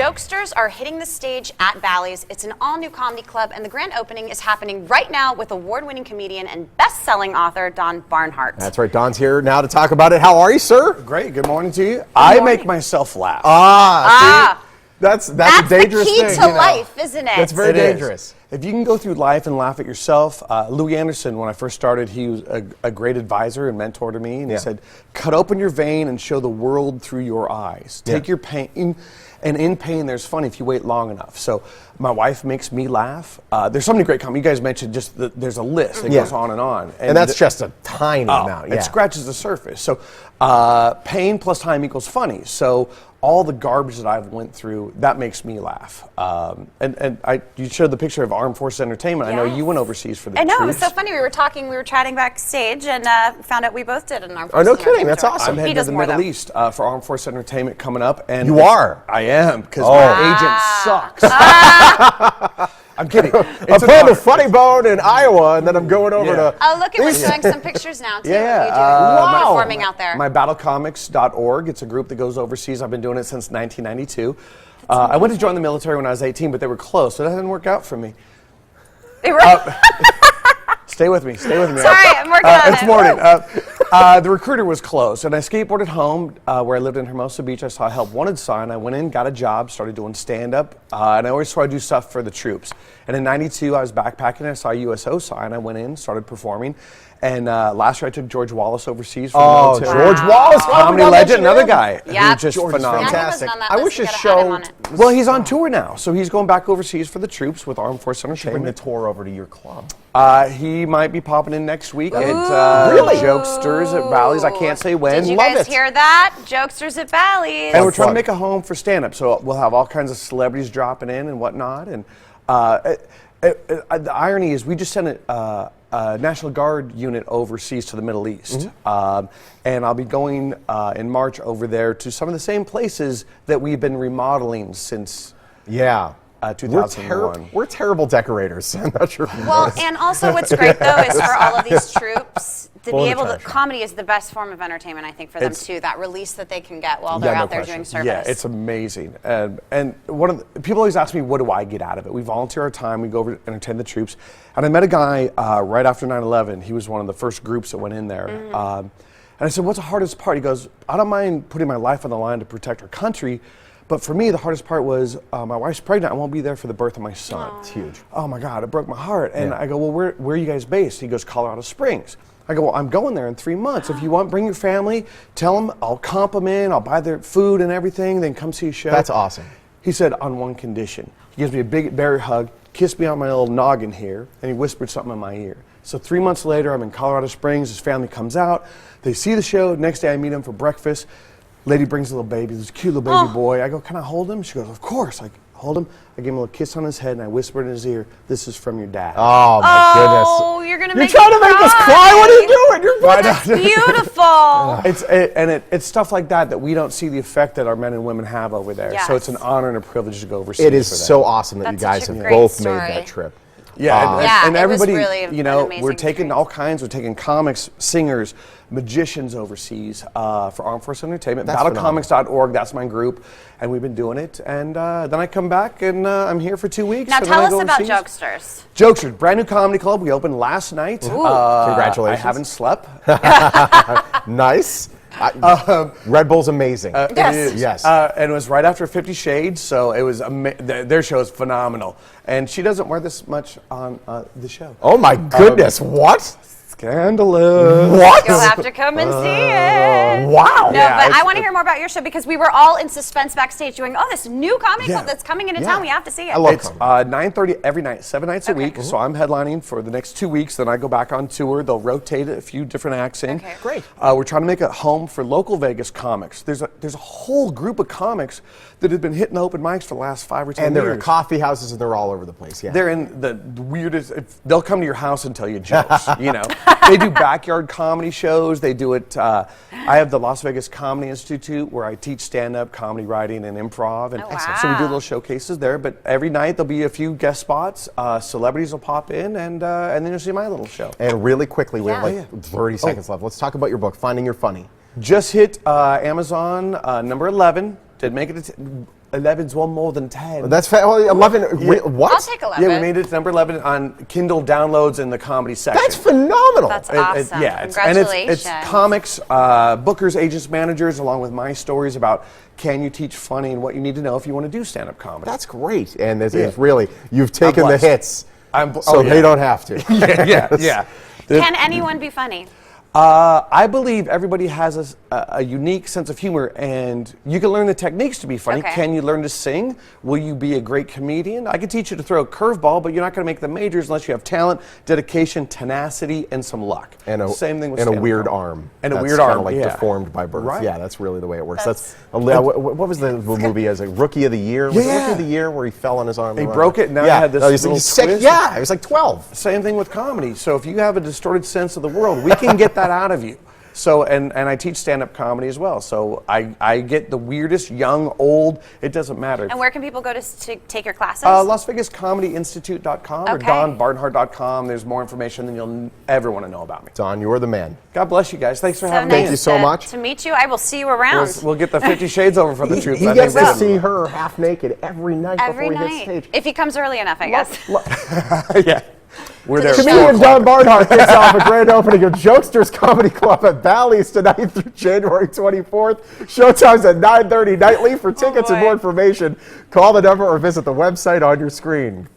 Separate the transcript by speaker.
Speaker 1: Jokesters are hitting the stage at Bally's. It's an all-new comedy club, and the grand opening is happening right now with award-winning comedian and best-selling author Don Barnhart.
Speaker 2: That's right. Don's here now to talk about it. How are you, sir?
Speaker 3: Great. Good morning to you. I make myself laugh.
Speaker 2: See? That's a dangerous
Speaker 1: the key
Speaker 2: thing.
Speaker 1: to life, isn't it?
Speaker 2: That's very dangerous.
Speaker 3: If you can go through life and laugh at yourself, Louis Anderson, when I first started, he was a great advisor and mentor to me, and he said, cut open your vein and show the world through your eyes. Take your pain, and in pain there's fun if you wait long enough. So my wife makes me laugh. There's so many great comedy. You guys mentioned just there's a list that goes on and on.
Speaker 2: And that's just a tiny amount.
Speaker 3: It scratches the surface. So pain plus time equals funny. So all the garbage that I've went through, that makes me laugh. You showed the picture of Armed Forces Entertainment.
Speaker 1: Yes.
Speaker 3: I know you went overseas for the
Speaker 1: I know,
Speaker 3: troops.
Speaker 1: it was so funny. We were chatting backstage and found out we both did an Armed
Speaker 2: Oh,
Speaker 1: Forces
Speaker 2: no kidding.
Speaker 1: Entertainment
Speaker 2: That's
Speaker 1: tour.
Speaker 2: awesome.
Speaker 3: I'm heading to the Middle East for Armed Forces Entertainment coming up. And
Speaker 2: You are?
Speaker 3: I am, because my agent sucks. I'm kidding.
Speaker 2: I'm playing the Funny Bone in Iowa, and then I'm going over to...
Speaker 1: Oh, look, we're showing some pictures now, too.
Speaker 3: Yeah.
Speaker 1: You doing performing out there.
Speaker 3: MyBattleComics.org. It's a group that goes overseas. I've been doing it since 1992. I went to join the military when I was 18, but they were close, so that didn't work out for me.
Speaker 1: They were
Speaker 3: Stay with me. Stay with me.
Speaker 1: Sorry, I'm working on it.
Speaker 3: It's morning. The recruiter was closed, and I skateboarded home where I lived in Hermosa Beach. I saw a help wanted sign. I went in, got a job, started doing stand-up, and I always tried to do stuff for the troops. And in '92, I was backpacking, and I saw a USO sign. I went in, started performing. And last year I took George Wallace overseas for the military.
Speaker 2: George Wallace,
Speaker 3: comedy legend, another guy who's just
Speaker 2: George is
Speaker 3: phenomenal.
Speaker 2: fantastic.
Speaker 1: I
Speaker 2: wish his show...
Speaker 3: Well, he's on tour now, so he's going back overseas for the troops with Armed Forces
Speaker 2: Bring the
Speaker 3: Entertainment.
Speaker 2: tour over to your club.
Speaker 3: He might be popping in next week at Jokesters at Bally's. I can't say when.
Speaker 1: Did you
Speaker 3: Love
Speaker 1: guys
Speaker 3: it.
Speaker 1: hear that? Jokesters at Bally's.
Speaker 3: And we're trying to make a home for stand-up, so we'll have all kinds of celebrities dropping in and whatnot. And the irony is, we just sent a National Guard unit overseas to the Middle East, and I'll be going in March over there to some of the same places that we've been remodeling since 2001.
Speaker 2: We're terrible decorators. I'm not sure.
Speaker 1: Well, and also what's great though is for all of these troops to be able to, comedy is the best form of entertainment, I think, for them too. That release that they can get while they're out there doing service.
Speaker 3: Yeah, it's amazing. And one of the, people always ask me, what do I get out of it? We volunteer our time, we go over to entertain the troops. And I met a guy right after 9/11. He was one of the first groups that went in there. And I said, what's the hardest part? He goes, I don't mind putting my life on the line to protect our country, but for me, the hardest part was my wife's pregnant. I won't be there for the birth of my son.
Speaker 2: It's huge.
Speaker 3: Oh my God, it broke my heart. And I go, well, where are you guys based? He goes, Colorado Springs. I go, well, I'm going there in 3 months. If you want, bring your family. Tell them I'll comp them in. I'll buy their food and everything. Then come see a show.
Speaker 2: That's awesome.
Speaker 3: He said, on one condition. He gives me a big bear hug, kissed me on my little noggin here, and he whispered something in my ear. So 3 months later, I'm in Colorado Springs. His family comes out. They see the show. Next day, I meet him for breakfast. Lady brings a little baby, this cute little baby boy. I go, can I hold him? She goes, of course. I hold him. I give him a little kiss on his head, and I whispered in his ear, this is from your dad.
Speaker 2: Oh, my goodness.
Speaker 1: Oh, you're going to make
Speaker 2: trying to make us cry? What are you doing?
Speaker 1: That's beautiful.
Speaker 3: It's stuff like that we don't see the effect that our men and women have over there.
Speaker 1: Yes.
Speaker 3: So it's an honor and a privilege to go overseas.
Speaker 2: It is
Speaker 3: for that.
Speaker 2: so awesome that you
Speaker 1: That's
Speaker 2: guys
Speaker 1: such a
Speaker 2: have
Speaker 1: great
Speaker 2: both
Speaker 1: story.
Speaker 2: made that trip.
Speaker 3: Yeah, and
Speaker 1: it was
Speaker 3: everybody,
Speaker 1: really an amazing
Speaker 3: we're taking
Speaker 1: experience.
Speaker 3: all kinds. We're taking comics, singers, magicians overseas for Armed Forces Entertainment. BattleComics.org, that's my group, and we've been doing it. And then I come back, and I'm here for 2 weeks.
Speaker 1: Now
Speaker 3: and
Speaker 1: tell
Speaker 3: then I
Speaker 1: us
Speaker 3: go
Speaker 1: about
Speaker 3: overseas.
Speaker 1: Jokesters.
Speaker 3: Jokesters, brand new comedy club. We opened last night.
Speaker 2: Congratulations.
Speaker 3: I haven't slept.
Speaker 2: Nice. Red Bull's amazing.
Speaker 3: It is.
Speaker 2: Yes.
Speaker 3: And it was right after 50 Shades, so it was their show is phenomenal. And she doesn't wear this much on the show.
Speaker 2: Oh my goodness! What?
Speaker 3: Scandalous.
Speaker 2: What?
Speaker 1: You'll have to come and see it.
Speaker 2: Wow.
Speaker 1: No, but I want to hear more about your show because we were all in suspense backstage doing, this new comedy club that's coming into town. We have to see it.
Speaker 2: I love
Speaker 3: It's
Speaker 2: comedy.
Speaker 3: 9:30 every night, 7 nights a week. So I'm headlining for the next 2 weeks. Then I go back on tour. They'll rotate a few different acts in.
Speaker 1: Okay.
Speaker 2: Great.
Speaker 3: We're trying to make a home for local Vegas comics. There's a whole group of comics that have been hitting open mics for the last 5 or 10
Speaker 2: And
Speaker 3: years.
Speaker 2: they're in coffee houses and they're all over the place. Yeah.
Speaker 3: They're in the weirdest. They'll come to your house and tell you jokes. They do backyard comedy shows. They do it. I have the Las Vegas Comedy Institute where I teach stand-up, comedy writing, and improv. And so we do little showcases there. But every night there'll be a few guest spots. Celebrities will pop in, and then you'll see my little show.
Speaker 2: And really quickly, we have like 30 seconds left. Let's talk about your book, Finding Your Funny.
Speaker 3: Just hit Amazon number 11. Did make it. 11's one more than 10.
Speaker 2: That's well, 11. What?
Speaker 1: I'll take 11.
Speaker 3: Yeah, we made it to number 11 on Kindle downloads in the comedy section.
Speaker 2: That's phenomenal.
Speaker 1: That's awesome.
Speaker 3: It's comics, bookers, agents, managers, along with my stories about can you teach funny and what you need to know if you want to do stand-up comedy.
Speaker 2: That's great. And it's really, you've taken the
Speaker 3: blessed.
Speaker 2: hits so they don't have to.
Speaker 3: Yeah.
Speaker 1: Can anyone be funny?
Speaker 3: I believe everybody has a unique sense of humor, and you can learn the techniques to be funny.
Speaker 1: Okay.
Speaker 3: Can you learn to sing? Will you be a great comedian? I can teach you to throw a curveball, but you're not going to make the majors unless you have talent, dedication, tenacity, and some luck.
Speaker 2: And
Speaker 3: Same thing with
Speaker 2: and a
Speaker 3: stand-up
Speaker 2: weird
Speaker 3: comedy.
Speaker 2: arm.
Speaker 3: And a
Speaker 2: That's
Speaker 3: weird
Speaker 2: kinda
Speaker 3: arm,
Speaker 2: like
Speaker 3: yeah.
Speaker 2: deformed by birth.
Speaker 3: Right.
Speaker 2: Yeah, that's really the way it works. What was the movie as a Rookie of the Year? Was it Rookie of the Year where he fell on his arm?
Speaker 3: He broke it, and now he had this little
Speaker 2: sick.
Speaker 3: twist.
Speaker 2: Yeah, he was like 12.
Speaker 3: Same thing with comedy. So if you have a distorted sense of the world, we can get that out of you. So, and I teach stand-up comedy as well. So I get the weirdest, young, old, it doesn't matter.
Speaker 1: And where can people go to take your classes?
Speaker 3: LasVegasComedyInstitute.com or
Speaker 1: Okay.
Speaker 3: DonBarnhart.com. There's more information than you'll ever want to know about me.
Speaker 2: Don, you're the man.
Speaker 3: God bless you guys. Thanks for having
Speaker 1: nice
Speaker 3: me.
Speaker 2: Thank you so much.
Speaker 1: To meet you, I will see you around.
Speaker 3: We'll get the 50 Shades over for the troops.
Speaker 2: He
Speaker 3: I
Speaker 2: gets
Speaker 3: think
Speaker 2: to
Speaker 3: we
Speaker 2: see
Speaker 3: will.
Speaker 2: her half naked every night
Speaker 1: Every
Speaker 2: before he
Speaker 1: night.
Speaker 2: hits stage.
Speaker 1: If he comes early enough, I guess.
Speaker 3: Yeah. We're there.
Speaker 2: Comedian Don Barnhart kicks off a grand opening of Jokesters Comedy Club at Bally's tonight through January 24th. Showtime's at 9:30 nightly. For tickets and
Speaker 1: boy.
Speaker 2: more information, call the number or visit the website on your screen.